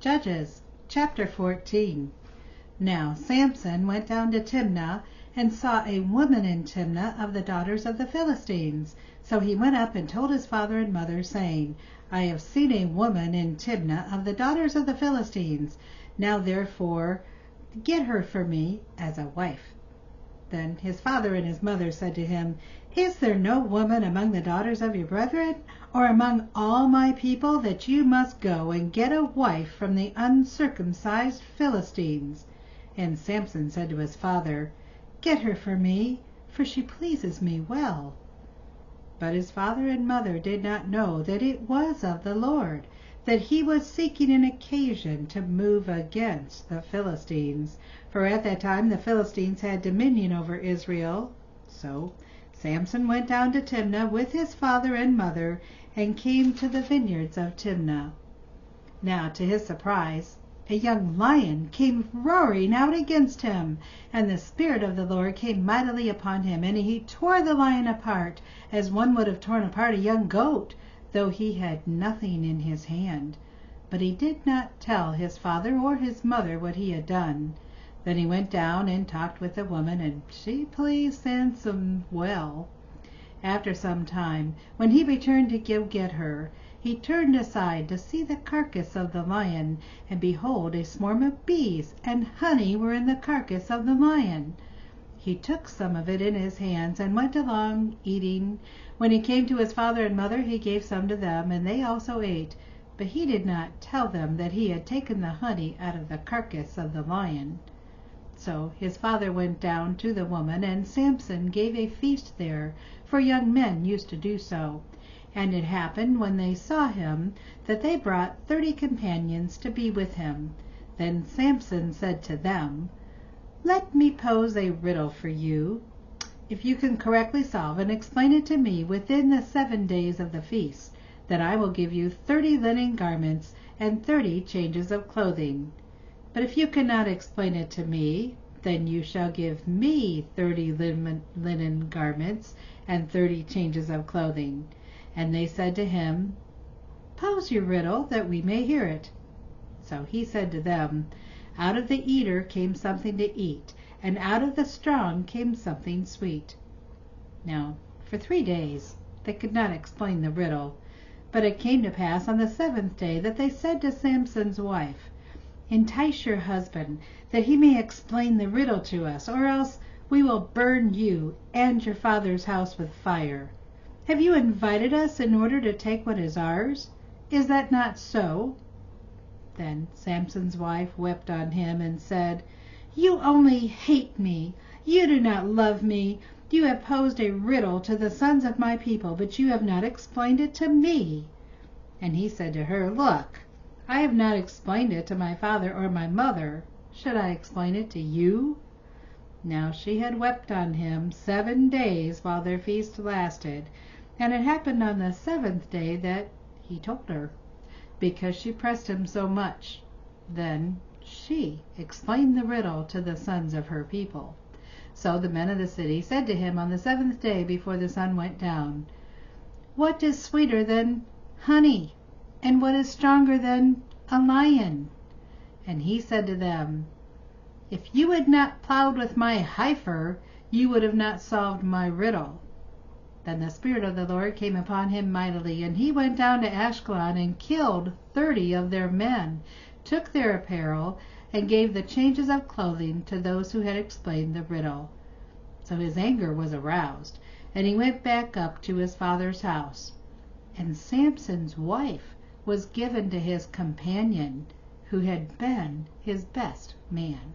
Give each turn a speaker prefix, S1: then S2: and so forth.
S1: Judges chapter 14. Now Samson went down to Timnah, and saw a woman in Timnah of the daughters of the Philistines. So he went up and told his father and mother, saying, I have seen a woman in Timnah of the daughters of the Philistines. Now therefore get her for me as a wife. Then his father and his mother said to him, Is there no woman among the daughters of your brethren, or among all my people, that you must go and get a wife from the uncircumcised Philistines? And Samson said to his father, Get her for me, for she pleases me well. But his father and mother did not know that it was of the Lord, that he was seeking an occasion to move against the Philistines. For at that time the Philistines had dominion over Israel. So Samson went down to Timnah with his father and mother, and came to the vineyards of Timnah. Now to his surprise, a young lion came roaring out against him, and the Spirit of the Lord came mightily upon him, and he tore the lion apart, as one would have torn apart a young goat, though he had nothing in his hand. But he did not tell his father or his mother what he had done. Then he went down and talked with the woman, and she pleased Samson well. After some time, when he returned to get her, he turned aside to see the carcass of the lion, and behold, a swarm of bees and honey were in the carcass of the lion. He took some of it in his hands and went along eating. When he came to his father and mother, he gave some to them, and they also ate. But he did not tell them that he had taken the honey out of the carcass of the lion. So his father went down to the woman, and Samson gave a feast there, for young men used to do so. And it happened, when they saw him, that they brought 30 companions to be with him. Then Samson said to them, Let me pose a riddle for you. If you can correctly solve and explain it to me within the 7 days of the feast, then I will give you 30 linen garments and 30 changes of clothing. But if you cannot explain it to me, then you shall give me 30 linen garments and 30 changes of clothing. And they said to him, Pose your riddle, that we may hear it. So he said to them, Out of the eater came something to eat, and out of the strong came something sweet. Now for 3 days they could not explain the riddle. But it came to pass on the 7th day that they said to Samson's wife, Entice your husband, that he may explain the riddle to us, or else we will burn you and your father's house with fire. Have you invited us in order to take what is ours? Is that not so? Then Samson's wife wept on him and said, You only hate me. You do not love me. You have posed a riddle to the sons of my people, but you have not explained it to me. And he said to her, Look, I have not explained it to my father or my mother. Should I explain it to you? Now she had wept on him 7 days while their feast lasted. And it happened on the 7th day that he told her, because she pressed him so much. Then she explained the riddle to the sons of her people. So the men of the city said to him on the 7th day before the sun went down, What is sweeter than honey, and what is stronger than a lion? And he said to them, If you had not plowed with my heifer, you would have not solved my riddle. Then the Spirit of the Lord came upon him mightily, and he went down to Ashkelon and killed 30 of their men, took their apparel, and gave the changes of clothing to those who had explained the riddle. So his anger was aroused, and he went back up to his father's house. And Samson's wife was given to his companion, who had been his best man.